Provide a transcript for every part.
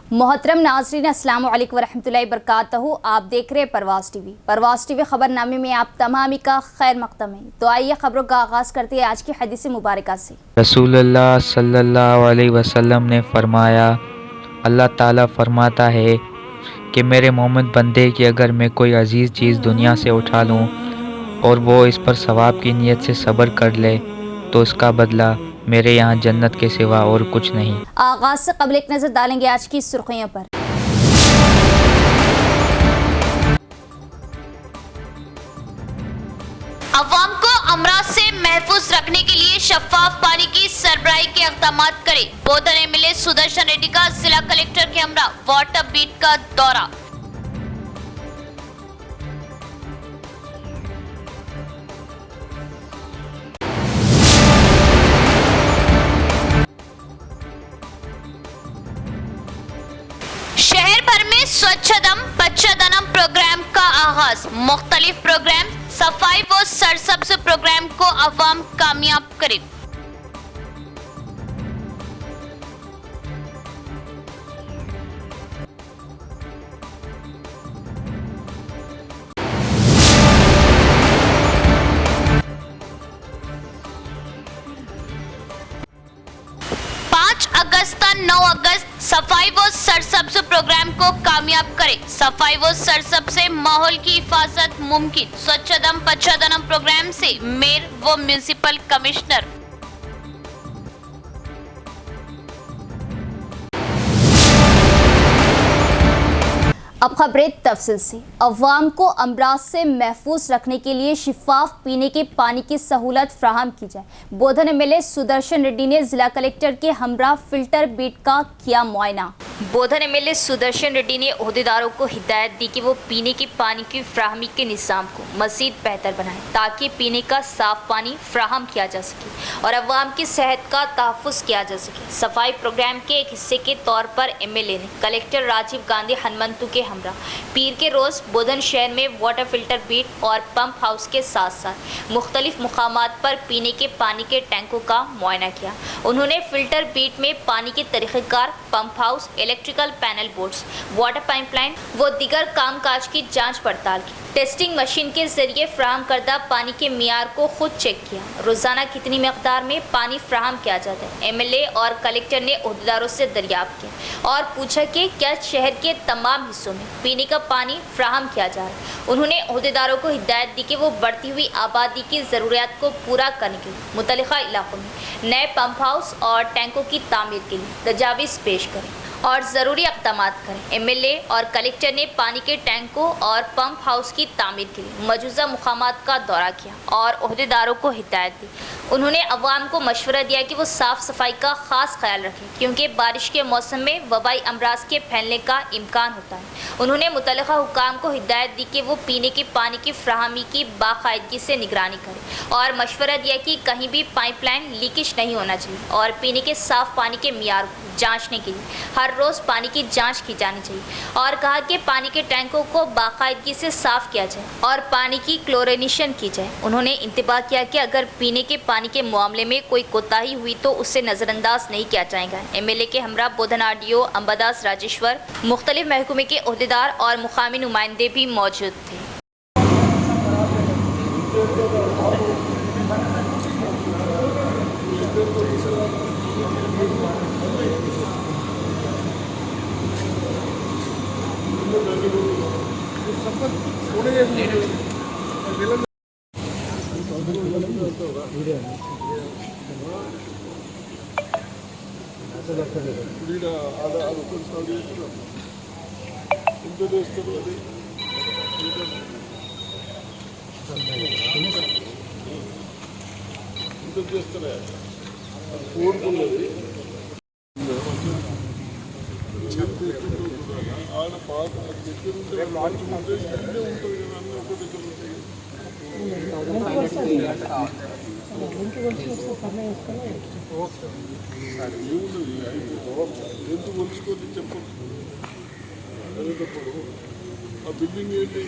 मोहतरम नाज़रीन, अस्सलाम वालेकुम वरहमतुल्लाहि वबरकातुहू। आप देख रहे हैं परवाज़ टीवी खबरनामे में आप तमामी का खैर मक़दम है। तो आइए खबरों का आगाज़ करते हैं आज की हदीस मुबारका से। रसूलुल्लाह सल्लल्लाहु अलैहि वसल्लम ने फरमाया, अल्लाह ताला फरमाता है कि मेरे मोमिन बंदे की अगर मैं कोई अजीज़ चीज़ दुनिया से उठा लूँ और वो इस पर सवाब की नीयत से सब्र कर ले तो उसका बदला मेरे यहाँ जन्नत के सिवा और कुछ नहीं। आगाज़ से कबल एक नज़र डालेंगे आज की सुर्खियों पर। अवाम को अमराज से महफूज रखने के लिए शफाफ पानी की सरबराही के इक़दाम करें। बोधन एमएलए सुदर्शन रेड्डी का जिला कलेक्टर के हमरा वाटर बीट का दौरा। शहर भर में स्वच्छदम बच्चादनम प्रोग्राम का आगाज। मुख्तलिफ प्रोग्राम सफाई व सरसब्ज प्रोग्राम को अवाम कामयाब करे। अगस्त 9 अगस्त सफाई व सरसब्ज प्रोग्राम को कामयाब करें। सफाई व सरसब्ज से माहौल की हिफाजत मुमकिन। स्वच्छदम बच्चादनम प्रोग्राम से मेयर व म्यूनिसिपल कमिश्नर। अब खबरें तफसील से। अवाम को अमराज से महफूज रखने के लिए शिफाफ पीने के पानी की सहूलत फ्राहम की जाए। बोधन एमएलए सुदर्शन रेड्डी ने जिला कलेक्टर के हमरा फिल्टर बीट का किया मुआयना। बोधन एमएलए सुदर्शन रेड्डी ने ओहदेदारों को हिदायत दी कि वो पीने के पानी की फ्राहमी के निज़ाम को मज़ीद बेहतर बनाएं ताकि पीने का साफ पानी फ्राहम किया जा सके और अवाम की सेहत का तहफ़्फ़ुज़ किया जा सके। सफाई प्रोग्राम के एक हिस्से के तौर पर एमएलए ने कलेक्टर राजीव गांधी हनुमंतु के हमरा पीर के रोज़ बोधन शहर में वाटर फिल्टर बीट और पंप हाउस के साथ साथ मुख्तलिफ मुकामात पर पीने के पानी के टैंकों का मुआयना किया। उन्होंने फिल्टर बीट में पानी के तरीक़ेकार, pump house, electrical panel boards, water pipeline व दीगर कामकाज की जांच पड़ताल की। टेस्टिंग मशीन के जरिए फ्राहम करदा पानी के मियार को खुद चेक किया। रोज़ाना कितनी मकदार में पानी फ्राहम किया जाता है। एमएलए और कलेक्टर ने ओहदेदारों से दरियाफ्त किया और पूछा कि क्या शहर के तमाम हिस्सों में पीने का पानी फ्राहम किया जा रहा है। उन्होंने ओहदेदारों को हिदायत दी कि वो बढ़ती हुई आबादी की ज़रूरियात को पूरा करने के लिए मुतल्लिक़ा इलाकों में नए पंप हाउस और टैंकों की तामीर के लिए तजावीज़ पेश करें और ज़रूरी इक़दाम करें। एमएलए और कलेक्टर ने पानी के टैंकों और पंप हाउस की तामीर के लिए मौजूदा मुकामात का दौरा किया और ओहदेदारों को हिदायत दी। उन्होंने अवाम को मशवरा दिया कि वो साफ़ सफाई का ख़ास ख्याल रखें क्योंकि बारिश के मौसम में वबाई अमराज के फैलने का इम्कान होता है। उन्होंने मुतल्लिक़ा हुकाम को हिदायत दी कि वो पीने के पानी की फ्राहमी की बाकायदगी से निगरानी करें और मशवरा दिया कि कहीं भी पाइपलाइन लीकेज नहीं होना चाहिए और पीने के साफ़ पानी के मियार को जांचने के लिए हर रोज़ पानी की जांच की जानी चाहिए और कहा कि पानी के टैंकों को बाकायदगी से साफ़ किया जाए और पानी की क्लोरिनेशन की जाए। उन्होंने इंतबाह किया कि अगर पीने के पानी के मामले में कोई कोताही हुई तो उससे नज़रअंदाज नहीं किया जाएगा। एमएलए के हमरा बोधन आरडीओ अंबादास राजेश्वर, मुख्तलिफ महकमे के ओहदेदार और मुकामी नुमाइंदे भी मौजूद थे। బిల్డింగ్ ఏంటి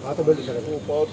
పాత బిల్డింగ్ పాత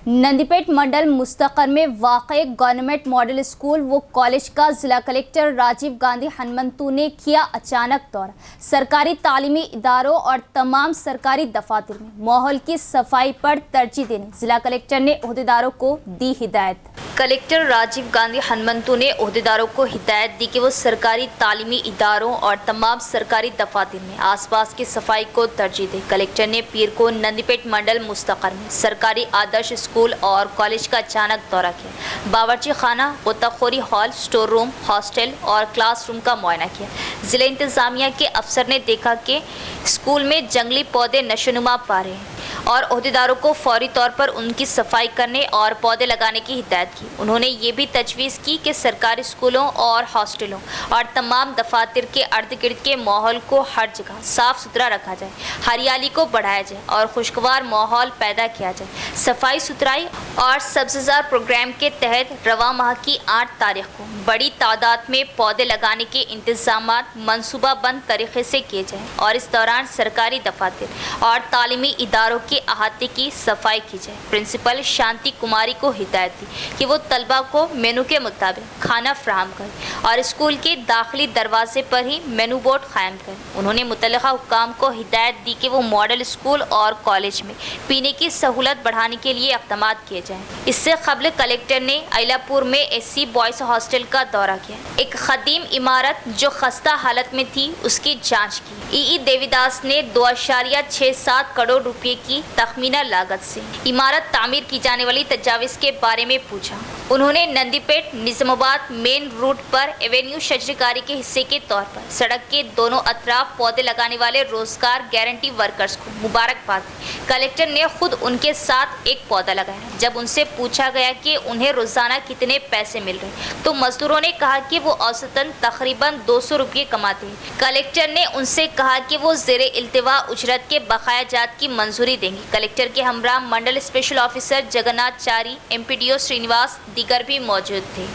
नंदीपेट मंडल मुस्तकर में वाक़ई गवर्नमेंट मॉडल स्कूल व कॉलेज का जिला कलेक्टर राजीव गांधी हनुमंतु ने किया अचानक दौरा। सरकारी तालीमी इदारों और तमाम सरकारी दफातर में माहौल की सफाई पर तरजीह देने जिला कलेक्टर ने ओहदेदारों को दी हिदायत। कलेक्टर राजीव गांधी हनुमंतु ने ओहदेदारों को हिदायत दी कि वो सरकारी तालीमी इदारों और तमाम सरकारी दफातर में आसपास की सफाई को तरजीह दे। कलेक्टर ने पीर को नंदीपेट मंडल मुस्तकर में सरकारी आदर्श स्कूल और कॉलेज का अचानक दौरा किया। बावर्ची खाना, गोताखोरी हॉल, स्टोर रूम, हॉस्टल और क्लासरूम का मुआयना किया। जिला इंतजामिया के अफसर ने देखा कि स्कूल में जंगली पौधे नशोनुमा पा रहे हैं और ओहदेदारों को फौरी तौर पर उनकी सफाई करने और पौधे लगाने की हिदायत की। उन्होंने ये भी तजवीज़ की कि सरकारी स्कूलों और हॉस्टलों और तमाम दफातर के अर्द गिर्द के माहौल को हर जगह साफ़ सुथरा रखा जाए, हरियाली को बढ़ाया जाए और खुशगवार माहौल पैदा किया जाए। सफाई सुथराई और सब्ज़जार प्रोग्राम के तहत रवा माह की 8 तारीख को बड़ी तादाद में पौधे लगाने के इंतजामात मनसूबाबंद तरीके से किए जाएँ और इस दौरान सरकारी दफातर और तालीमी इदारों के अहाते की सफाई की जाए। प्रिंसिपल शांति कुमारी को हिदायत दी कि वो तलबा को मेनू के मुताबिक खाना फराहम करें और स्कूल के दाखिली दरवाजे पर ही मेनू बोर्ड कायम करें। उन्होंने मुतल्लिका हुक्काम को हिदायत दी कि वो मॉडल स्कूल और कॉलेज में पीने की सहूलत बढ़ाने के लिए इक़दाम किए जाएँ। इससे कबल कलेक्टर ने अयलापुर में SC बॉयज़ हॉस्टल का दौरा किया। एक कदीम इमारत जो खस्ता हालत में थी उसकी जाँच की। EE देवीदास ने 2.67 करोड़ रुपये की तखमीना लागत से इमारत तामीर की जाने वाली तजावीज़ के बारे में पूछा। उन्होंने नंदीपेट निज़ामाबाद मेन रूट पर एवेन्यू शजरकारी के हिस्से के तौर पर सड़क के दोनों अतराफ पौधे लगाने वाले रोजगार गारंटी वर्कर्स को मुबारकबाद दी। कलेक्टर ने खुद उनके साथ एक पौधा लगाया। जब उनसे पूछा गया कि उन्हें रोजाना कितने पैसे मिल रहे तो मजदूरों ने कहा कि वो औसतन तकरीबन 200 रुपये कमाते हैं। कलेक्टर ने उनसे कहा कि वो ज़ेरे इल्तिवा उजरत के बकाया जात की मंजूरी देंगे। कलेक्टर के हमरा मंडल स्पेशल ऑफिसर जगन्नाथ चारी, MPDO श्रीनिवास दीगर भी मौजूद थे।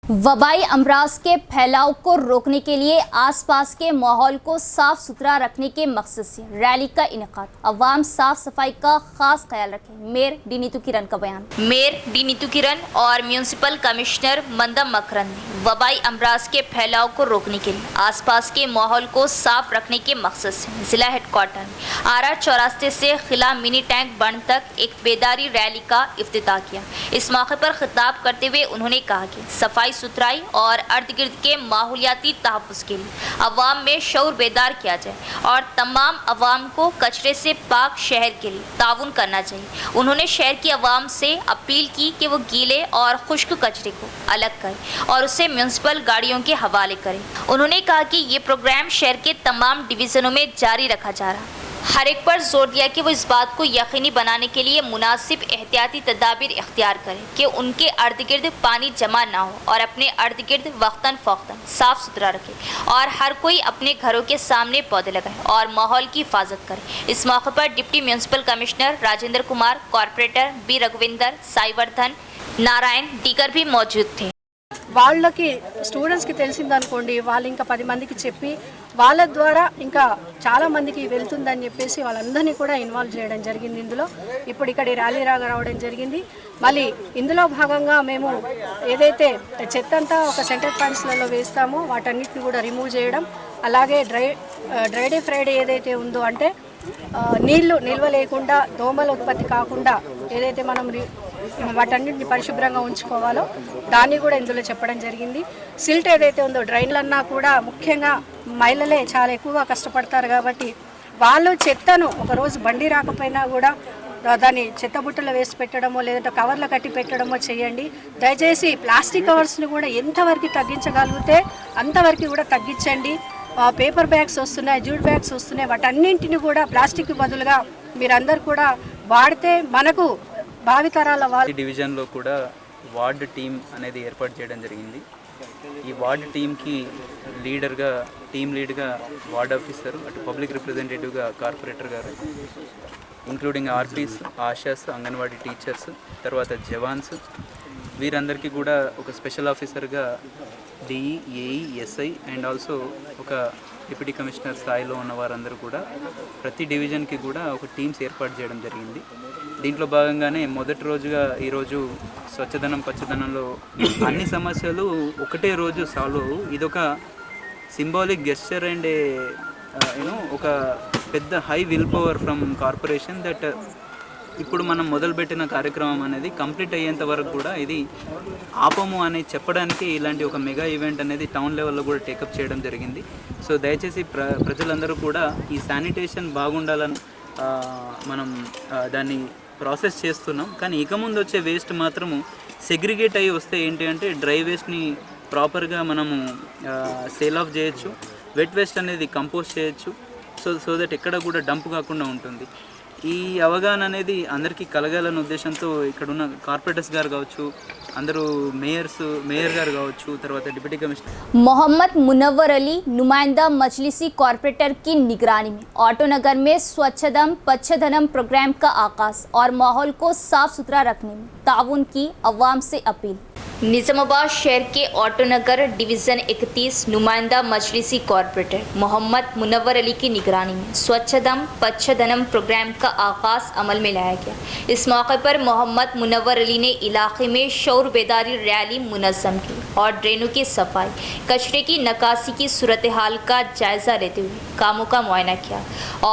वबाई अमराज के फैलाव को रोकने के लिए आसपास के माहौल को साफ सुथरा रखने के मकसद से रैली का इनेकाद। अवाम साफ सफाई का खास ख्याल रखें। मेयर डी नीतू किरण का बयान। मेयर डी नीतू किरण और म्यूनसिपल कमिश्नर मंदम मकरन ने वबाई अमराज के फैलाव को रोकने के लिए आसपास के माहौल को साफ रखने के मकसद से जिला हेडक्वार्टर में आरा चौरास्ते से खिला मिनी टैंक बंद तक एक बेदारी रैली का इफ्तिताह किया। इस मौके पर खिताब करते हुए उन्होंने कहा कि सफाई सुथराई और अर्द गिर्द के माहौलियाती तहफ़्फ़ुज़ के लिए अवाम में शऊर बेदार किया जाए और तमाम अवाम को कचरे से पाक शहर के लिए ताउन करना चाहिए। उन्होंने शहर की अवाम से अपील की कि वो गीले और खुश्क कचरे को अलग करें और उसे म्यूनसिपल गाड़ियों के हवाले करें। उन्होंने कहा कि ये प्रोग्राम शहर के तमाम डिवीज़नों में जारी रखा जा रहा है। हर एक पर जोर दिया कि वो इस बात को यकीनी बनाने के लिए मुनासिब एहतियाती तदाबीर इख्तियार करें कि उनके अर्द गिर्द पानी जमा ना हो और अपने अर्द गिर्द वक्तन फ़ौक्तन साफ़ सुथरा रखें और हर कोई अपने घरों के सामने पौधे लगाए और माहौल की हिफाजत करे। इस मौके पर deputy municipal commissioner Rajendra Kumar, corporator B Raghuvinder, Saivardhan, Narayan दीगर भी मौजूद थे। వాళ్ళకి స్టూడెంట్స్కి తెలిసిందనుకోండి, వాళ్ళు ఇంకా 10 మందికి చెప్పి వాళ్ళ ద్వారా ఇంకా చాలా మందికి వెళ్తుందని చెప్పేసి వాళ్ళందరినీ కూడా ఇన్వాల్వ్ చేయడం జరిగింది. ఇందులో ఇప్పుడు ఇక్కడ ర్యాలీ రావడం జరిగింది. మళ్ళీ ఇందులో భాగంగా మేము ఏదైతే చెత్త అంతా ఒక సెంటర్ పాయింట్స్లలో వేస్తామో వాటన్నిటిని కూడా రిమూవ్ చేయడం, అలాగే డ్రై డే ఫ్రైడే ఏదైతే ఉందో అంటే నీళ్లు నిల్వ లేకుండా దోమల ఉత్పత్తి కాకుండా ఏదైతే మనం వాటన్నిటిని పరిశుభ్రంగా ఉంచుకోవాలో దాన్ని కూడా ఇందులో చెప్పడం జరిగింది. సిల్ట్ ఏదైతే ఉందో డ్రైన్లన్నా కూడా ముఖ్యంగా మహిళలే చాలా ఎక్కువగా కష్టపడతారు కాబట్టి వాళ్ళు చెత్తను ఒకరోజు బండి రాకపోయినా కూడా దాన్ని చెత్త బుట్టలో వేసి పెట్టడమో లేదంటే కవర్లో కట్టి పెట్టడమో చేయండి. దయచేసి ప్లాస్టిక్ కవర్స్ని కూడా ఎంతవరకు తగ్గించగలిగితే అంతవరకు కూడా తగ్గించండి. పేపర్ బ్యాగ్స్ వస్తున్నాయి, జూట్ బ్యాగ్స్ వస్తున్నాయి, వాటన్నింటిని కూడా ప్లాస్టిక్ బదులుగా మీరందరూ కూడా వాడితే మనకు భావితరాల వాళ్ళ డివిజన్లో కూడా వార్డు టీం అనేది ఏర్పాటు చేయడం జరిగింది. ఈ వార్డు టీంకి టీమ్ లీడ్గా వార్డ్ ఆఫీసర్, అటు పబ్లిక్ రిప్రజెంటేటివ్గా కార్పొరేటర్ గారు, including RPs, ASHAs, anganwadi teachers, తర్వాత జవాన్స్, వీరందరికీ కూడా ఒక స్పెషల్ ఆఫీసర్గా DE, AE, SI and also ఒక డిప్యూటీ కమిషనర్ స్థాయిలో ఉన్న వారందరూ కూడా ప్రతి డివిజన్కి కూడా ఒక టీమ్స్ ఏర్పాటు చేయడం జరిగింది. దీంట్లో భాగంగానే మొదటి రోజుగా ఈరోజు స్వచ్ఛదనం పచ్చదనంలో అన్ని సమస్యలు ఒకటే రోజు సాల్వ్ అవ్వు. ఇదొక సింబాలిక్ గెస్చర్ అండ్ ఒక పెద్ద high will power from corporation that ఇప్పుడు మనం మొదలుపెట్టిన కార్యక్రమం అనేది కంప్లీట్ అయ్యేంత వరకు కూడా ఇది ఆపము అని చెప్పడానికి ఇలాంటి ఒక మెగా ఈవెంట్ అనేది టౌన్ లెవెల్లో కూడా టేకప్ చేయడం జరిగింది. సో దయచేసి ప్రజలందరూ కూడా ఈ శానిటేషన్ బాగుండాలని మనం దాన్ని ప్రాసెస్ చేస్తున్నాం. కానీ ఇక ముందు వచ్చే వేస్ట్ మాత్రము సెగ్రిగేట్ అయ్యి వస్తే ఏంటి అంటే డ్రై వేస్ట్ని ప్రాపర్గా మనము సేల్ ఆఫ్ చేయొచ్చు, వెట్ వేస్ట్ అనేది కంపోస్ట్ చేయొచ్చు. సో దట్ ఎక్కడ కూడా డంప్ కాకుండా ఉంటుంది. ఈ అవగాహన అనేది అందరికీ కలగాలన్న ఉద్దేశంతో ఇక్కడ ఉన్న కార్పొరేటర్స్ గారు కావచ్చు, అందరూ మేయర్ గారు కావచ్చు, తర్వాత డిప్యూటీ కమిషనర్ मोहम्मद मुनव्वर अली नुमाइंदा मजलिसी कॉरपोरेटर की निगरानी में ऑटो नगर में स्वच्छदम पच्छदनम प्रोग्राम का आगाज और माहौल को साफ सुथरा रखने में ताउन की अवाम से अपील। निजामाबाद शहर के ऑटो नगर डिवीज़न 31 नुमाइंदा मजलिसी कॉरपोरेटर मोहम्मद मुनव्वर अली की निगरानी में स्वच्छदम पच्छदनम प्रोग्राम का आगाज़ अमल में लाया गया। इस मौके पर मोहम्मद मुनव्वर अली ने इलाके में शऊर बेदारी रैली मुनज़्ज़म की और ड्रेनों की सफाई, कचरे की निकासी की सूरत हाल का जायज़ा लेते हुए कामों का मुआयना किया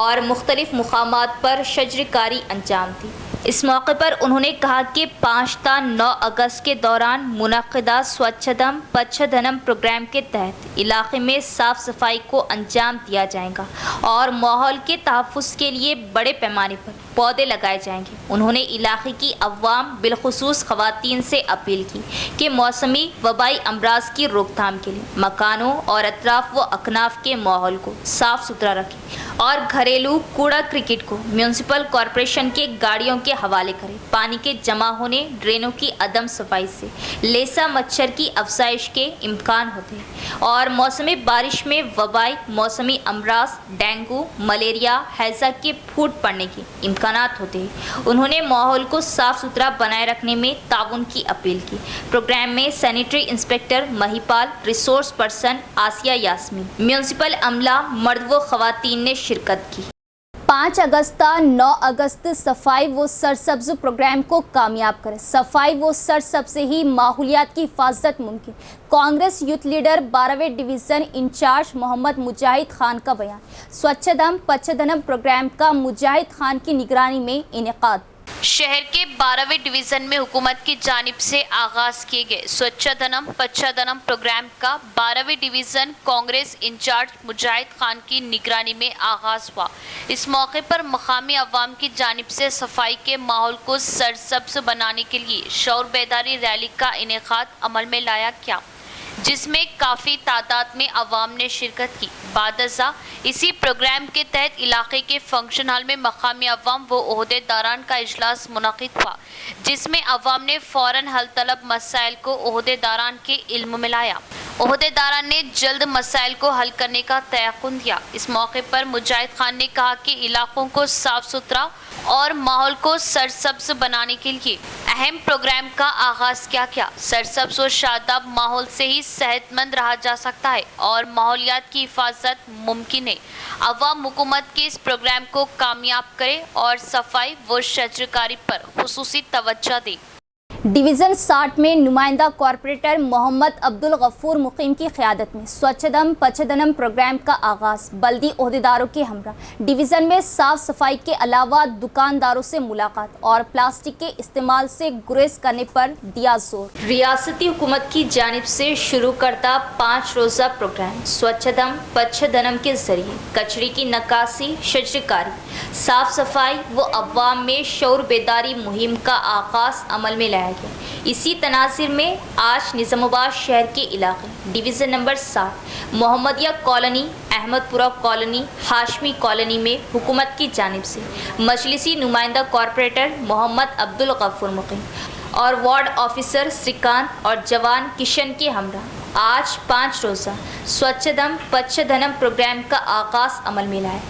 और मुख्तलिफ मुकामात पर शजरकारी अंजाम दी। इस मौके पर उन्होंने कहा कि 5 ता 9 अगस्त के दौरान मुनक़िदा स्वच्छदम पच्छदनम प्रोग्राम के तहत इलाके में साफ़ सफाई को अंजाम दिया जाएगा और माहौल के तहफ़्फ़ुज़ के लिए बड़े पैमाने पर पौधे लगाए जाएंगे। उन्होंने इलाके की अवाम बिलखुसूस ख़वातीन से अपील की कि मौसमी वबाई अमराज की रोकथाम के लिए मकानों और अतराफ़ व अकनाफ के माहौल को साफ़ सुथरा रखें और घरेलू कूड़ा क्रिकेट को म्यूनसिपल कॉरपोरेशन के गाड़ियों के हवाले करें। पानी के जमा होने, ड्रेनों की अदम सफाई से लेसा मच्छर की अफजाइश के इम्कान होते हैं और मौसमी बारिश में वबाई मौसमी अमराज, डेंगू, मलेरिया, हैज़ा के फूट पड़ने के इम्कानात होते हैं। उन्होंने माहौल को साफ़ सुथरा बनाए रखने में ताउन की अपील की। प्रोग्राम में sanitary inspector Mahipal, resource person Asiya Yasmeen, municipal अमला, मर्द व ख़वातीन ने शिरकत की। 5 अगस्त 9 अगस्त सफाई व सरसब्ज प्रोग्राम को कामयाब करें। सफाई व सरसब्ज से ही माहौलियात की हिफाजत मुमकिन। कांग्रेस यूथ लीडर 12वें डिवीज़न इंचार्ज मोहम्मद मुजाहिद खान का बयान। स्वच्छदम पच्छदनम प्रोग्राम का मुजाहिद खान की निगरानी में इनेकाद। शहर के 12वें डिवीजन में हुकूमत की जानिब से आगाज किए गए स्वच्छदनम पच्छदनम प्रोग्राम का 12वें डिवीजन कांग्रेस इंचार्ज मुजाहिद खान की निगरानी में आगाज हुआ। इस मौके पर मकामी अवाम की जानिब से सफाई के माहौल को सरसब्ज बनाने के लिए शऊर बेदारी रैली का इनेकाद अमल में लाया गया, जिसमें काफ़ी तादाद में अवाम ने शिरकत की। बादजा इसी प्रोग्राम के तहत इलाके के फंक्शन हॉल में मकामी अवाम व ओहदेदारान का इजलास मुनक़िद हुआ, जिसमें अवाम ने फ़ौरन हल तलब मसाइल को ओहदेदारान के इल्म में लाया। ओहदेदारान ने जल्द मसाइल को हल करने का तयक़ुन दिया। इस मौके पर मुजाहिद खान ने कहा कि इलाकों को साफ़ सुथरा और माहौल को सरसब्ज बनाने के लिए अहम प्रोग्राम का आगाज़ किया गया। सरसब्ज और शादाब माहौल से ही सेहतमंद रहा जा सकता है और माहौलियात की हिफाजत मुमकिन है। अवाम हुकूमत के इस प्रोग्राम को कामयाब करे और सफाई व शजरकारी पर खुसूसी तवज्जो दे। डिवीज़न 60 में नुमाइंदा कॉरपोरेटर मोहम्मद अब्दुल गफूर मुकीम की क़यादत में स्वच्छदम पच्छदनम प्रोग्राम का आगाज़। बल्दी ओहदेदारों के हमरा डिवीज़न में साफ़ सफाई के अलावा दुकानदारों से मुलाकात और प्लास्टिक के इस्तेमाल से गुरेज करने पर दिया जोर। रियासती हुकूमत की जानिब से शुरू करता 5 रोज़ा प्रोग्राम स्वच्छदम पच्छदनम के ज़रिए कचरे की निकासी, शजरकारी, साफ़ सफाई व अवाम में शऊर बेदारी मुहिम का आगाज़ अमल में लाया गया। इसी तनासिर में आज निजामाबाद शहर के इलाके division number 7 Mohammadia colony, Ahmedpura colony, Hashmi colony में हुकूमत की जानिब से मजलिसी नुमाइंदा कॉरपोरेटर मोहम्मद अब्दुल गफूर मुकीम और वार्ड ऑफिसर श्रीकांत और जवान किशन के हमरा आज 5 रोज़ा स्वच्छदम पच्छदनम प्रोग्राम का आगाज़ अमल में लाया।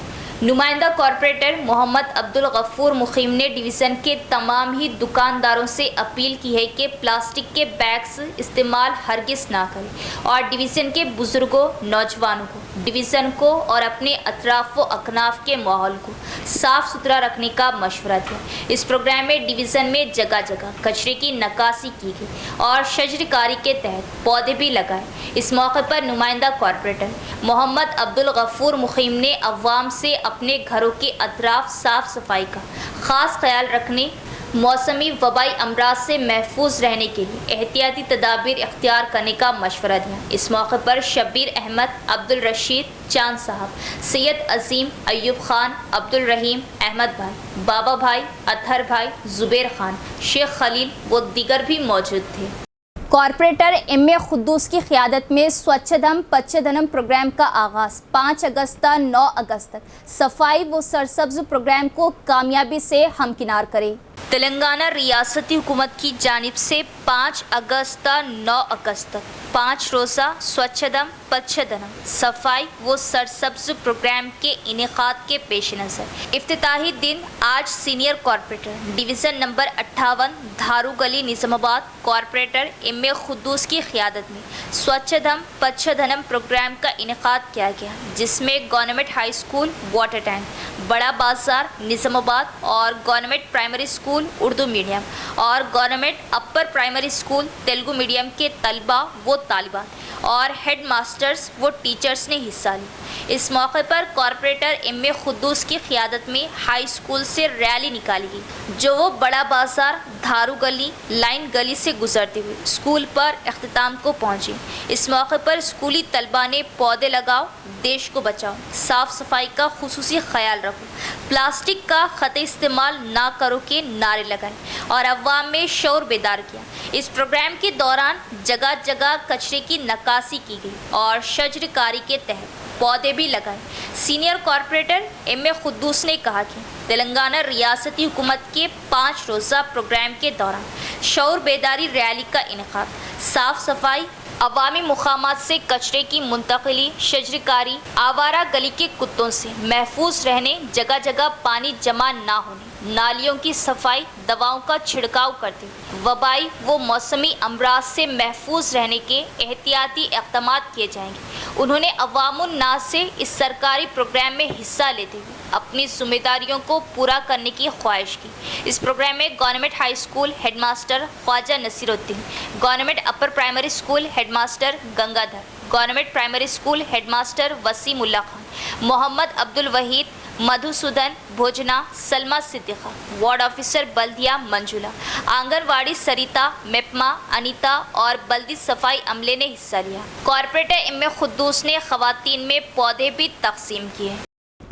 नुमाइंदा कॉरपोरेटर मोहम्मद अब्दुल गफूर मुकीम ने डिवीज़न के तमाम ही दुकानदारों से अपील की है कि प्लास्टिक के बैग्स इस्तेमाल हरगिज़ ना करें और डिवीज़न के बुज़ुर्गों, नौजवानों को डिवीज़न को और अपने अतराफ व अकनाफ के माहौल को साफ़ सुथरा रखने का मशवरा दिया। इस प्रोग्राम में डिवीज़न में जगह जगह कचरे की नक्काशी की गई और शजरकारी के तहत पौधे भी लगाए। इस मौके पर नुमाइंदा कॉरपोरेटर मोहम्मद अब्दुल गफूर मुखीम ने अवाम से अपने घरों के अतराफ साफ़ सफाई का ख़ास ख्याल रखने, मौसमी वबाई अमराज से महफूज रहने के लिए एहतियाती तदाबीर इख्तियार करने का मशवरा दिया। इस मौके पर शब्बीर अहमद, अब्दुल रशीद, चांद साहब, सैयद अजीम, अयूब खान, अब्दुल रहीम, अहमद भाई, बाबा भाई, अतहर भाई, जुबैर खान, शेख खलील व दीगर भी मौजूद थे। कॉरपोरेटर एम ए खुद्दूस की क़ियादत में स्वच्छदम पच्छदनम प्रोग्राम का आगाज़ 5 अगस्त 9 अगस्त तक सफाई व सरसब्ज प्रोग्राम को कामयाबी से हमकिनार करे। तेलंगाना रियासती हुकूमत की जानिब से 5 अगस्त 9 अगस्त तक 5 रोज़ा स्वच्छदम पच्छदनम सफाई व सरसब्ज प्रोग्राम के इनेकाद के पेश नज़र इफ्तिताही दिन आज senior corporator division number 58 Dharu गली निज़ामाबाद कॉरपोरेटर एम ए खुद्दूस की क़ियादत में स्वच्छदम पच्छदनम प्रोग्राम का इनेकाद किया गया, जिसमें government high school water tank, Bada Bazaar Nizamabad और government primary school Urdu medium और government upper primary school Telugu medium के तलबा व तालिबात और हेड मास्टर्स व टीचर्स ने हिस्सा लिया। इस मौके पर कॉरपोरेटर एम ए खुद्दूस की क़ियादत में हाई स्कूल से रैली निकाली गई, जो वो बड़ा बाज़ार धारू गली लाइन गली से गुजरते हुए स्कूल पर अख्तिताम को पहुंची। इस मौके पर स्कूली तलबा ने पौधे लगाओ, देश को बचाओ, साफ़ सफाई का खुसूसी ख्याल रखो, प्लास्टिक का ख़त इस्तेमाल ना करो के नारे लगाए और अवाम में शौर बेदार किया। इस प्रोग्राम के दौरान जगह जगह कचरे की नक्काशी की गई और शजरकारी के तहत पौधे भी लगाए। सीनियर कॉरपोरेटर एम ए खुद्दूस ने कहा कि तेलंगाना रियासती हुकूमत के 5 रोज़ा प्रोग्राम के दौरान शौर बेदारी रैली का इनेकाद, साफ़ सफाई, अवामी मुकामात से कचरे की मुंतकिली, शजरकारी, आवारा गली के कुत्तों से महफूज रहने, जगह जगह पानी जमा ना होने, नालियों की सफाई, दवाओं का छिड़काव करते हुए वबाई व मौसमी अमराज से महफूज रहने के एहतियाती इक़दामात किए जाएंगे। उन्होंने अवामुन नास से इस सरकारी प्रोग्राम में हिस्सा लेते हुए अपनी जिम्मेदारियों को पूरा करने की ख्वाहिश की। इस प्रोग्राम में government high school headmaster Khaja Naseeruddin, government upper primary school headmaster Gangadhar, government primary school headmaster Waseemulla Khan, Mohammed Abdul Waheed, Madhusudan Bhojana, Salma Siddiqa, ward officer बल्दिया मंजुला, आंगनवाड़ी सरिता, मेपमा अनीता और बल्दी सफाई अमले ने हिस्सा लिया। कॉरपोरेटर एम ए खुद्दूस ने ख़वातीन में पौधे भी तकसीम किए।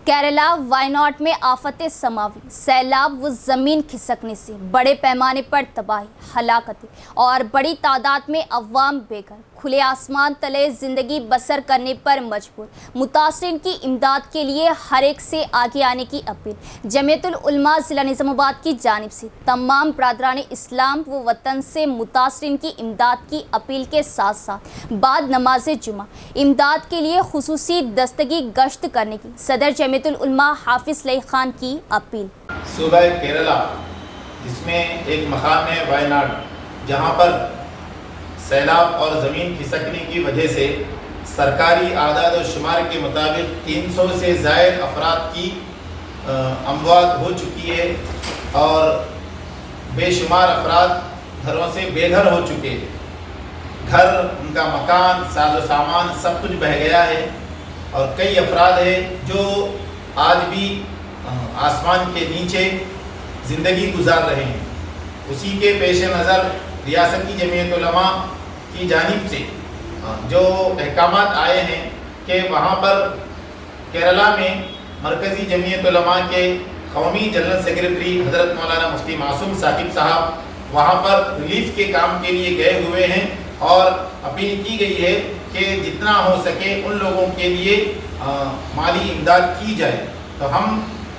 केरला वायनाड में आफत समावी, सैलाब व ज़मीन खिसकने से बड़े पैमाने पर तबाही, हलाकतें और बड़ी तादाद में अवाम बेघर खुले आसमान तले ज़िंदगी बसर करने पर मजबूर। मुतासरीन की इमदाद के लिए हर एक से आगे आने की अपील जमीयतुल उलमा ज़िला निज़ामाबाद की जानिब से तमाम बरादरान इस्लाम व वतन से मुतासरीन की इमदाद की अपील के साथ साथ बाद नमाज जुमा इमदाद के लिए खुसूसी दस्तगी गश्त करने की सदर जमीयतुल उलमा हाफिज लई खान की अपील। सूबा केरला जिसमें एक मकाम है वायनाड, जहाँ पर सैलाब और ज़मीन खिसकने की वजह से सरकारी आदाद और शुमार के मुताबिक 300 से ज़ायद अफराद की अमवात हो चुकी है और बेशुमार अफराद घरों से बेघर हो चुके हैं। घर, उनका मकान, साजो सामान सब कुछ बह गया है और कई अफराद हैं जो आज भी आसमान के नीचे ज़िंदगी गुजार रहे हैं। उसी के पेश नज़र रियासती जमीयत उलमा की जानिब से जो अहकामात आए हैं कि वहाँ पर केरला में मरकज़ी जमीयत उलमा के कौमी जनरल सेक्रेटरी हज़रत मौलाना मुफ्ती मासूम साकिब साहब वहाँ पर रिलीफ के काम के लिए गए हुए हैं और अपील की गई है कि जितना हो सके उन लोगों के लिए माली इमदाद की जाए। तो हम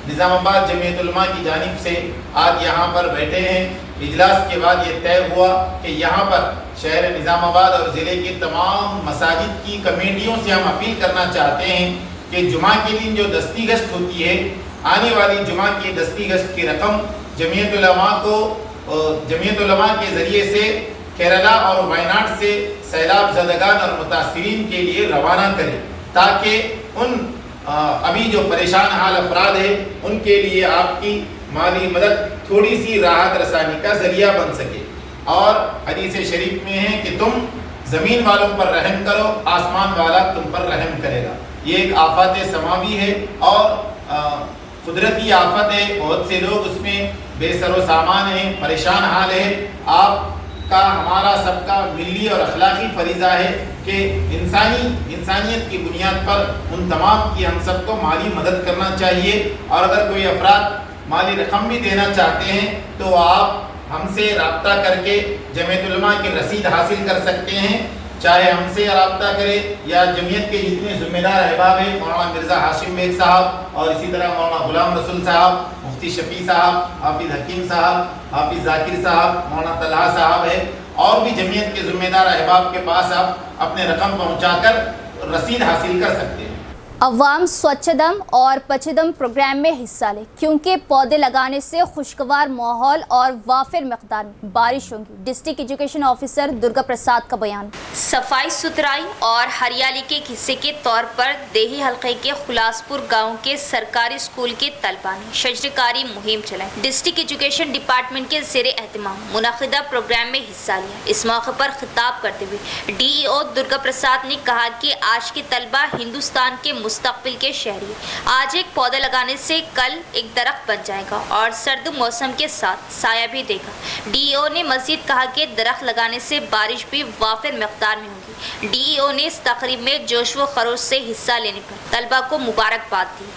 निज़ामाबाद जमीयत उलमा की जानिब से आज यहाँ पर बैठे हैं। इजलास के बाद ये तय हुआ कि यहाँ पर शहर निज़ामाबाद और ज़िले के तमाम मसाजिद की कमेटियों से हम अपील करना चाहते हैं कि जुमा के दिन जो दस्ती गश्त होती है, आने वाली जुमा की दस्ती गश्त की रकम जमीयत उलमा के ज़रिए से केरला और वायनाड से सैलाब ज़दगान और मुतासिरीन के लिए रवाना करें, ताकि उन अभी जो परेशान हाल अफराद है उनके लिए आपकी माली मदद थोड़ी सी राहत रसानी का जरिया बन सके। और हदीस शरीफ में है कि तुम ज़मीन वालों पर रहम करो, आसमान वाला तुम पर रहम करेगा। ये एक आफत समावी है और कुदरती आफत है। बहुत से लोग उसमें बेसरो सामान हैं, परेशान हाल है। आपका हमारा सबका मिली और अखलाकी फरीज़ा है कि इंसानियत की बुनियाद पर उन तमाम की हम सबको माली मदद करना चाहिए। और अगर कोई अफराद माली रकम भी देना चाहते हैं तो आप हमसे रब्ता करके जमीयत उलमा की रसीद हासिल कर सकते हैं। चाहे हमसे रब्ता करें या जमीयत के जितने ज़िम्मेदार अहबाब हैं, मौलाना मिर्ज़ा हाशिम बेग साहब और इसी तरह मौलाना गुलाम रसूल साहब, मुफ्ती शफी साहब, हाफिज़ हकीम साहब, हाफिज़ जाकिर साहब, मौलाना तलहा साहब है और भी जमीयत के ज़िम्मेदार अहबाब के पास आप अपने रकम पहुँचाकर रसीद हासिल कर सकते हैं। अवाम स्वच्छदम और पच्छदम प्रोग्राम में हिस्सा ले, क्योंकि पौधे लगाने से खुशगवार माहौल और वाफिर मकदार में बारिश होगी। District education officer Durga Prasad का बयान। सफाई सुथराई और हरियाली के हिस्से के तौर पर देही हल्के के खुलासपुर गांव के सरकारी स्कूल के तलबा ने शजरकारी मुहिम चलाई। डिस्ट्रिक्ट एजुकेशन डिपार्टमेंट के ज़ेरे एहतमाम मुनक़िदा प्रोग्राम में हिस्सा लिया। इस मौके पर खिताब करते हुए DEO दुर्गा प्रसाद ने कहा कि आज के तलबा हिंदुस्तान के मुस्तकबिल के शहरी, आज एक पौधा लगाने से कल एक दरख्त बन जाएगा और सर्द मौसम के साथ साया भी देगा। DEO ने मज़ीद कहा कि दरख्त लगाने से बारिश भी वाफिर मकदार में होगी। DEO ने इस तकरीब में जोश व खरोश से हिस्सा लेने पर तलबा को मुबारकबाद दी।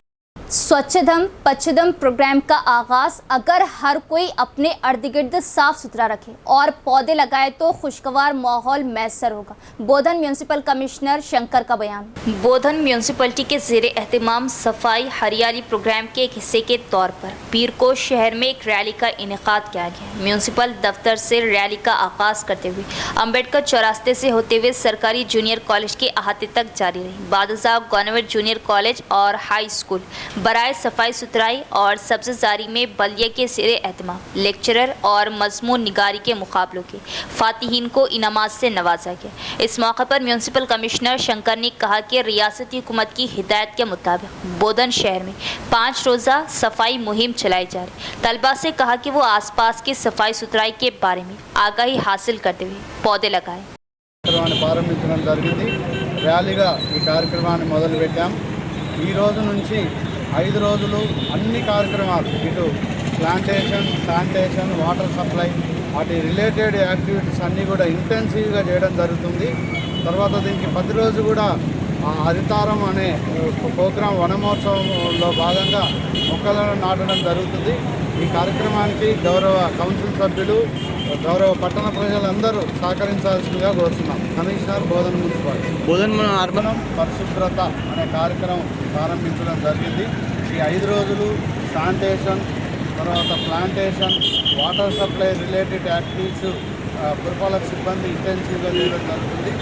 स्वच्छदम पच्छदम प्रोग्राम का आगाज अगर हर कोई अपने अर्द गिर्द साफ सुथरा रखे और पौधे लगाए तो खुशगवार माहौल मैसर होगा। बोधन म्यूनसिपल कमिश्नर शंकर का बयान। बोधन म्यूनसिपलिटी के ज़ेरे एहतमाम सफाई हरियाली प्रोग्राम के एक हिस्से के तौर पर पीर को शहर में एक रैली का इनेकाद किया गया। म्यूनसिपल दफ्तर से रैली का आगाज करते हुए अम्बेडकर चौरास्ते से होते हुए सरकारी जूनियर कॉलेज के अहाते तक जारी रही। बादशाह गवर्नमेंट जूनियर कॉलेज और हाई स्कूल बराए सफाई सुथराई और सब्ज़ारी में बल्दिया के ज़ेरे एहतमाम लेक्चरर और मजमून निगारी के मुकाबलों के फातिहीन को इनामात से नवाजा गया। इस मौके पर म्यूनसिपल कमिश्नर शंकर ने कहा कि रियासती हुकूमत की हिदायत के मुताबिक बोधन शहर में 5 रोज़ा सफाई मुहिम चलाई जा रही। तलबा से कहा कि वो आसपास की सफाई सुथराई के बारे में आगाही हासिल करते हुए पौधे लगाएं। ప్రారంభించడం జరిగింది। ర్యాలీగా ఈ కార్యక్రమాన్ని మొదలుపెట్టాం। ఈ రోజు నుంచి 5 రోజులు అన్ని కార్యక్రమాలు ఇటు ప్లాంటేషన్, శానిటేషన్, వాటర్ సప్లై వాటి రిలేటెడ్ యాక్టివిటీస్ అన్నీ కూడా ఇంటెన్సివ్గా చేయడం జరుగుతుంది। తర్వాత దీనికి 10 రోజు కూడా హరితారం అనే ప్రోగ్రాం వనమహోత్సవంలో భాగంగా మొక్కలను నాటడం జరుగుతుంది। ఈ కార్యక్రమానికి గౌరవ కౌన్సిల్ సభ్యులు, గౌరవ పట్టణ ప్రజలందరూ సహకరించాల్సిందిగా కోరుతున్నాం। కమిషనర్ బోధన మున్సిపాలిటీ బోధన అర్బనం పరిశుభ్రత అనే కార్యక్రమం ప్రారంభించడం జరిగింది। ఈ 5 రోజులు శానిటేషన్, తర్వాత plantation, water supply related activities పురపాలక సిబ్బంది ఇంటెన్సివ్గా చేయడం జరుగుతుంది।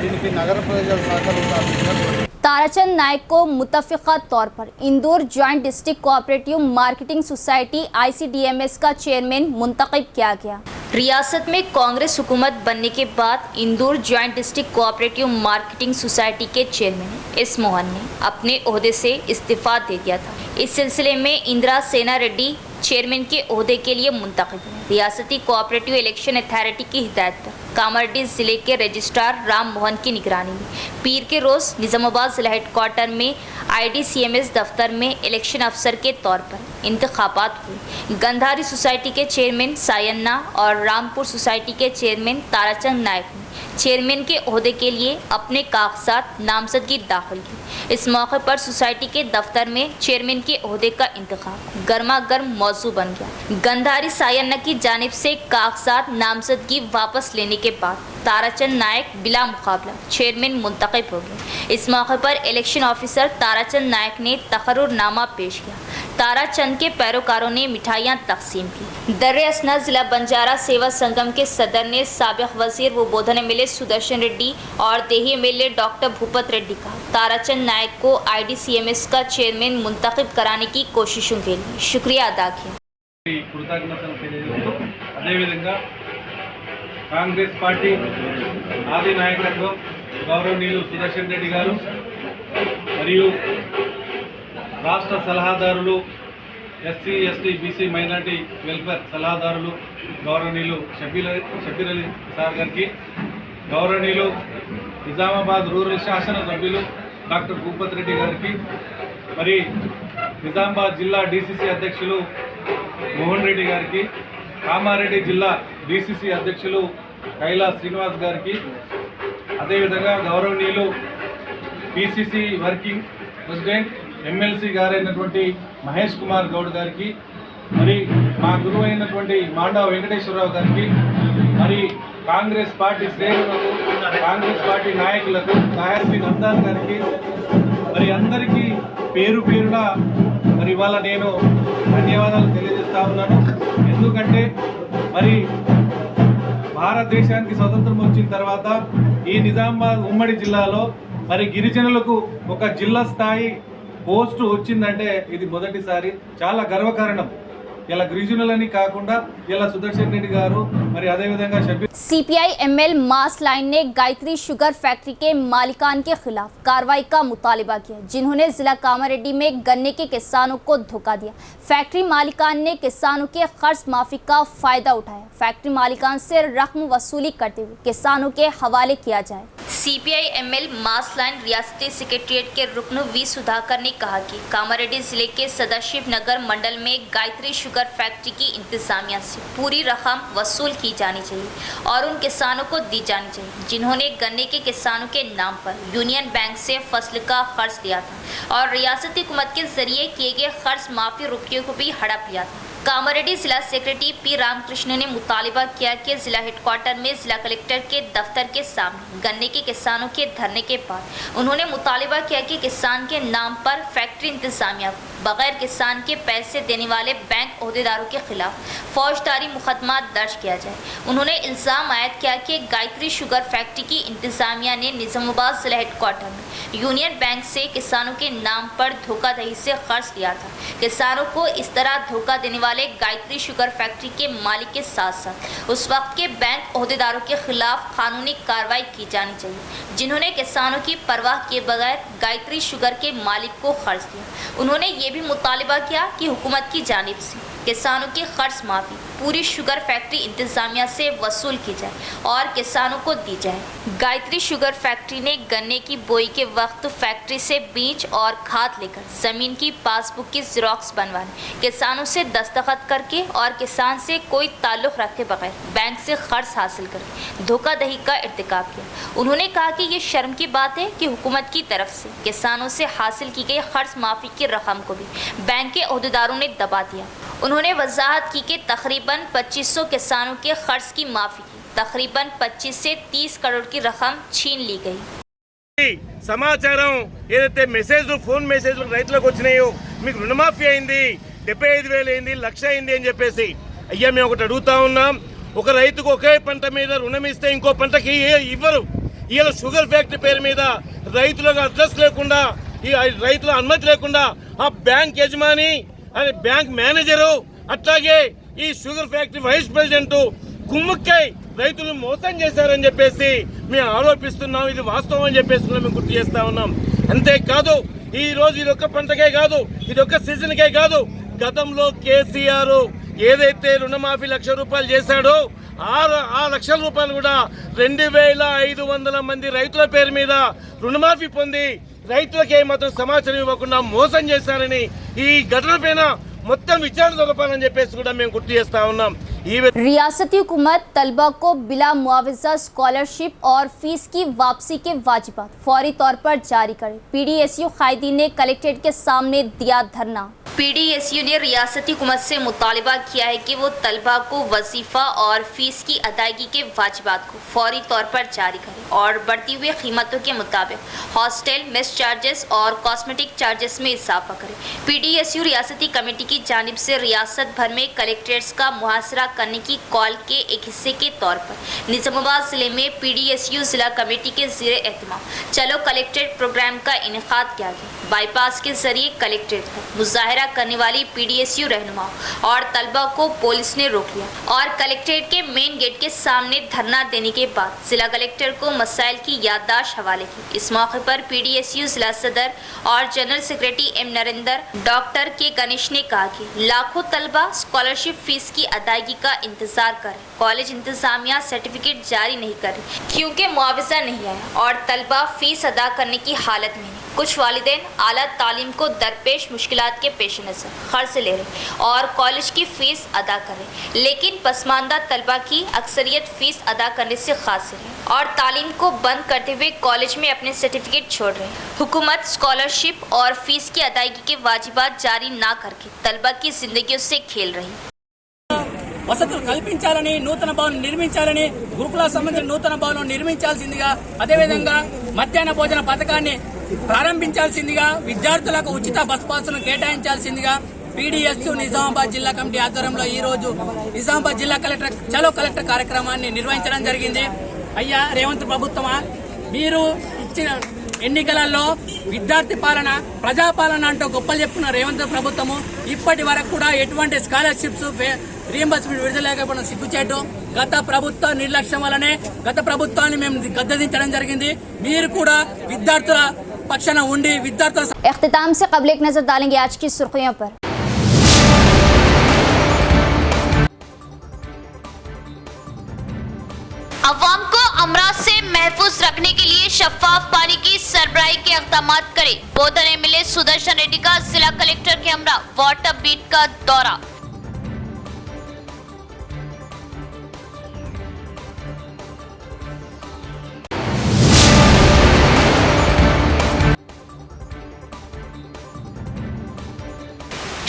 దీనికి నగర ప్రజలు సహకరించాల్సిందిగా కోరుతున్నాం। ताराचंद नायक को मुतफ़िक़ा तौर पर Indore joint district cooperative marketing society ICDMS का चेयरमैन मुंतखब किया गया। रियासत में कांग्रेस हुकूमत बनने के बाद Indore joint district cooperative marketing society के चेयरमैन एस मोहन ने अपने ओहदे से इस्तीफ़ा दे दिया था। इस सिलसिले में इंदिरा सेना रेड्डी चेयरमैन के ओहदे के लिए मुंतखब है। रियासती कोऑपरेटिव इलेक्शन अथॉरिटी की हिदायत पर कामारेड्डी ज़िले के रजिस्ट्रार राम मोहन की निगरानी में पीर के रोज़ निज़ामाबाद ज़िला हेडक्वार्टर में IDCMS दफ्तर में इलेक्शन अफसर के तौर पर इंतखाबात हुए। गंधारी सोसाइटी के चेयरमैन सायन्ना और रामपुर सोसाइटी के चेयरमैन ताराचंद नायक ने चेयरमैन के ओहदे के लिए अपने कागजात नामजदगी दाखिल की। इस मौके पर सोसाइटी के दफ्तर में चेयरमैन के ओहदे का इंतखाब गर्मा गर्म मौजू बन गया। गंधारी सायन्ना की जानिब से कागजात नामजदगी वापस लेने के बाद ताराचंद नायक बिला मुकाबला चेयरमैन मुंतखब हो गए। इस मौके पर इलेक्शन ऑफिसर ताराचंद नायक ने तकर्रुरनामा पेश किया। ताराचंद के पैरोकारों ने मिठाइयाँ तकसीम की। दर्रे असना जिला बंजारा सेवा संगम के सदर ने साबिक वजीर व बोधन MLA सुदर्शन रेड्डी और देही MLA डॉक्टर भूपत रेड्डी का ताराचंद नायक को IDCMS का चेयरमैन मुंतखब कराने की कोशिशों के लिए शुक्रिया अदा किया। కాంగ్రెస్ పార్టీ ఆది నాయకత్వం గౌరవనీయులు సుదర్శన్ రెడ్డి గారు మరియు రాష్ట్ర సలహాదారులు SC ST BC minority welfare సలహాదారులు గౌరవనీయులు షబీర్ అలీ సార్ గారికి, గౌరవనీయులు నిజామాబాద్ రూరల్ శాసనసభ్యులు డాక్టర్ భూపత్ రెడ్డి గారికి, మరి నిజామాబాద్ జిల్లా డీసీసీ అధ్యక్షులు మోహన్ రెడ్డి గారికి, కామారెడ్డి జిల్లా డీసీసీ అధ్యక్షులు కైలా శ్రీనివాస్ గారికి, అదేవిధంగా గౌరవనీయులు పిసిసి వర్కింగ్ ప్రెసిడెంట్ ఎమ్మెల్సీ గారైనటువంటి మహేష్ కుమార్ గౌడ్ గారికి, మరి మా గురువు అయినటువంటి మాండా వెంకటేశ్వరరావు గారికి, మరి కాంగ్రెస్ పార్టీ శ్రేణులకు, కాంగ్రెస్ పార్టీ నాయకులకు, తాహిర్ బిన్ హమ్దాన్ గారికి, మరి అందరికీ పేరు పేరున మరి ఇవాళ నేను ధన్యవాదాలు తెలియజేస్తా ఉన్నాను. ఎందుకంటే మరి భారతదేశానికి స్వతంత్రం వచ్చిన తర్వాత ఈ నిజామాబాద్ ఉమ్మడి జిల్లాలో మరి గిరిజనులకు ఒక జిల్లా స్థాయి పోస్టు వచ్చిందంటే ఇది మొదటిసారి. చాలా గర్వకారణం. ఇలా గిరిజనులని కాకుండా ఇలా సుదర్శన్ రెడ్డి గారు మరి అదేవిధంగా सीपीआई एमएल मास लाइन ने गायत्री शुगर फैक्ट्री के मालिकान के खिलाफ कार्रवाई का मुतालिबा किया, जिन्होंने जिला कामारेड्डी में गन्ने के किसानों को धोखा दिया। फैक्ट्री मालिकान ने किसानों के कर्ज माफी का फायदा उठाया। फैक्ट्री मालिकान से रकम वसूली करते हुए किसानों के हवाले किया जाए। सीपीआई एमएल मास लाइन रियासती सेक्रेटेरिएट के रुकन वी सुधाकर ने कहा कि कामारेड्डी जिले के सदाशिव नगर मंडल में गायत्री शुगर फैक्ट्री की इंतजामिया से पूरी रकम वसूल की जानी चाहिए और उन किसानों को दी जानी चाहिए जिन्होंने गन्ने के किसानों के नाम पर यूनियन बैंक से फसल का कर्ज लिया था और रियासती हुकूमत के जरिए किए गए कर्ज माफी रुपयों को भी हड़प लिया था। कामारेड्डी जिला सेक्रेटरी पी रामकृष्ण ने मुतालिबा किया कि जिला हेडक्वार्टर में जिला कलेक्टर के दफ्तर के सामने गन्ने के किसानों के धरने के बाद उन्होंने मुतालिबा किया कि किसान के नाम पर फैक्ट्री इंतजामिया बगैर किसान के पैसे देने वाले बैंक अहदेदारों के खिलाफ फौजदारी मुकदमा दर्ज किया जाए। उन्होंने इल्ज़ाम आयद किया कि गायत्री शुगर फैक्ट्री की इंतजामिया ने निजामाबाद जिला हेडक्वार्टर में यूनियन बैंक से किसानों के नाम पर धोखाधड़ी से कर्ज लिया था। किसानों को इस तरह धोखा देने वाले गायत्री शुगर फैक्ट्री के मालिक के साथ साथ उस वक्त के बैंक अहदेदारों के खिलाफ कानूनी कार्रवाई की जानी चाहिए जिन्होंने किसानों की परवाह किए बगैर गायत्री शुगर के मालिक को कर्ज दिया। उन्होंने ये भी मुतालिबा किया कि हुकूमत की जानिब से किसानों की कर्ज माफी पूरी शुगर फैक्ट्री इंतजामिया से वसूल की जाए और किसानों को दी जाए। गायत्री शुगर फैक्ट्री ने गन्ने की बोई के वक्त फैक्ट्री से बीज और खाद लेकर जमीन की पासबुक की जेरोक्स बनवाने, किसानों से दस्तखत करके और किसान से कोई ताल्लुक रखे बगैर बैंक से कर्ज हासिल कर धोखाधड़ी का इर्तिकाब किया। उन्होंने कहा कि ये शर्म की बात है कि हुकूमत की तरफ से किसानों से हासिल की गई कर्ज माफी की रकम को भी बैंक के अहदेदारों ने दबा दिया। उन्होंने वजाहत की कि तकरीबन 2500 किसानों के कर्ज की माफी की तकरीबन 25 से 30 करोड़ की रकम छीन ली गई। సమాచారం ఏదైతే మెసేజ్లు ఫోన్ మెసేజ్లు రైతులకు వచ్చినాయో మీకు రుణమాఫీ అయింది 75,000 అయింది 1,00,000 అయింది అని చెప్పేసి అయ్యా మేము ఒకటి అడుగుతా ఉన్నాం. ఒక రైతుకు ఒకే పంట మీద రుణం ఇస్తే ఇంకో పంటకి ఇవ్వరు. ఇలా షుగర్ ఫ్యాక్టరీ పేరు మీద రైతులకు అడ్రస్ లేకుండా ఈ రైతుల అనుమతి లేకుండా ఆ బ్యాంక్ యజమాని అనే బ్యాంక్ మేనేజరు అట్లాగే ఈ షుగర్ ఫ్యాక్టరీ వైస్ ప్రెసిడెంట్ కుమ్ముక్కై రైతులు మోసం చేశారని చెప్పేసి మేము ఆరోపిస్తున్నాం. ఇది వాస్తవం అని చెప్పేసి మేము గుర్తు చేస్తా ఉన్నాం. అంతేకాదు ఈ రోజు ఇది ఒక్క పంటకే కాదు, ఇది ఒక్క సీజన్కే కాదు, గతంలో కేసీఆర్ ఏదైతే రుణమాఫీ 1,00,000 రూపాయలు చేశాడో ఆ 1,00,000 రూపాయలు కూడా 2,500 మంది రైతుల పేరు మీద రుణమాఫీ పొంది రైతులకే మాత్రం సమాచారం ఇవ్వకుండా మోసం చేశారని ఈ ఘటన పైన మొత్తం విచారణ జరపాలని చెప్పేసి కూడా మేము గుర్తు చేస్తా ఉన్నాం. रियासती हुकूमत तलबा को बिला मुआवजा स्कॉलरशिप और फीस की वापसी के वाजिबात फौरी तौर पर जारी करे। पीडीएसयू कायदीन ने कलेक्ट्रेट के सामने दिया धरना। पीडीएसयू ने रियासती हुकूमत से मुतालिबा किया है कि वो तलबा को वजीफ़ा और फीस की अदायगी के वाजिबात को फौरी तौर पर जारी करे और बढ़ती हुई कीमतों के मुताबिक हॉस्टल मेस चार्जेस और कॉस्मेटिक चार्जेस में इजाफा करे। पीडीएसयू रियासती कमेटी की जानिब से रियासत भर में कलेक्ट्रेट्स का मुहासरा करने की कॉल के एक हिस्से के तौर पर निजामाबाद जिले में पीडीएसयू जिला कमेटी के ज़ेरे एहतमाम चलो कलेक्ट्रेट प्रोग्राम का इनेकाद किया गया। बाईपास के जरिए कलेक्ट्रेट पर मुजाहरा सफाया करने वाली पीडीएसयू रहनुमा और तलबा को पुलिस ने रोक लिया और कलेक्ट्रेट के मेन गेट के सामने धरना देने के बाद जिला कलेक्टर को मसाइल की याददाश्त हवाले की। इस मौके पर पीडीएसयू जिला सदर और general secretary M Narendra doctor K Ganesh ने कहा कि लाखों तलबा स्कॉलरशिप फीस की अदायगी का इंतजार कर रहे। कॉलेज इंतजामिया सर्टिफिकेट जारी नहीं कर रही क्योंकि मुआवजा नहीं आया और तलबा फीस अदा करने की हालत में। कुछ वालिदैन आला तालीम को दरपेश मुश्किलात के पेश नज़र खर्च ले रहे और कॉलेज की फ़ीस अदा कर रहे, लेकिन पसमानदा तलबा की अक्सरियत फ़ीस अदा करने से कासिर है और तालीम को बंद करते हुए कॉलेज में अपने सर्टिफिकेट छोड़ रहे हैं। हुकूमत स्कॉलरशिप और फ़ीस की अदायगी के वाजिबात जारी ना करके तलबा की ज़िंदगियों से खेल रही। వసతులు కల్పించాలని, నూతన భవనం నిర్మించాలని, గురుకుల సంబంధించిన నూతన భవనం నిర్మించాల్సిందిగా, అదేవిధంగా మధ్యాహ్న భోజన పథకాన్ని ప్రారంభించాల్సిందిగా, విద్యార్థులకు ఉచిత బస్ పాసులను కేటాయించాల్సిందిగా పీడీఎస్ నిజామాబాద్ జిల్లా కమిటీ ఆధ్వర్యంలో ఈ రోజు నిజామాబాద్ జిల్లా కలెక్టర్ చలో కలెక్టర్ కార్యక్రమాన్ని నిర్వహించడం జరిగింది. అయ్యా రేవంత్ ప్రభుత్వమా, మీరు ఇచ్చిన ఎన్నికలలో విద్యార్థి పాలన, ప్రజాపాలన అంటూ గొప్పలు చెప్పుకున్న రేవంత్ ప్రభుత్వము ఇప్పటి వరకు కూడా ఎటువంటి స్కాలర్షిప్స్ రీఎంబర్స్మెంట్ విడుదల లేకపోవడం సిగ్గుచేటు. గత ప్రభుత్వ నిర్లక్ష్యం వల్లనే గత ప్రభుత్వాన్ని మేము గద్దెదించడం జరిగింది. మీరు కూడా విద్యార్థుల పక్షాన ఉండి విద్యార్థుల इख्तिताम से कबल एक नजर डालेंगे आज की सुर्खियों पर। अवाम को अमराज से महफूज रखने के लिए शफाफ पानी की सरबराही के इक़दाम करें। बोधन एमएलए सुदर्शन रेड्डी का जिला कलेक्टर के हमरा वाटर बीट का दौरा।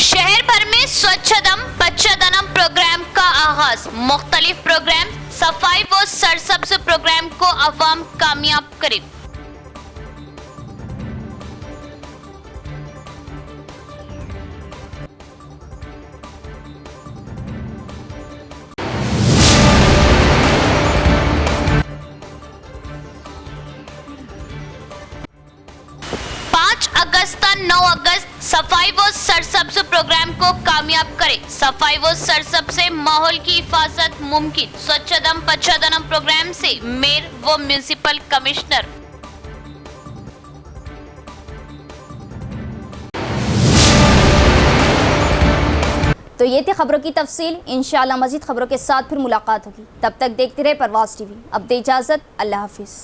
शहर भर में स्वच्छदम पच्छदनम प्रोग्राम का आगाज। मुख्तलिफ प्रोग्राम सफाई व सरसब्ज प्रोग्राम को अवाम कामयाब करे। अगस्त 9 अगस्त सफाई व सरसब्ज प्रोग्राम को कामयाब करें। सफाई व सरसब्ज से माहौल की हिफाजत मुमकिन। स्वच्छदम पच्छदनम प्रोग्राम से मेयर व म्यूनिसिपल कमिश्नर। तो ये थी खबरों की तफसील। इंशाअल्लाह मज़ीद खबरों के साथ फिर मुलाकात होगी। तब तक देखते रहे परवाज़ टीवी। अब दे इजाज़त, अल्लाह हाफिज़।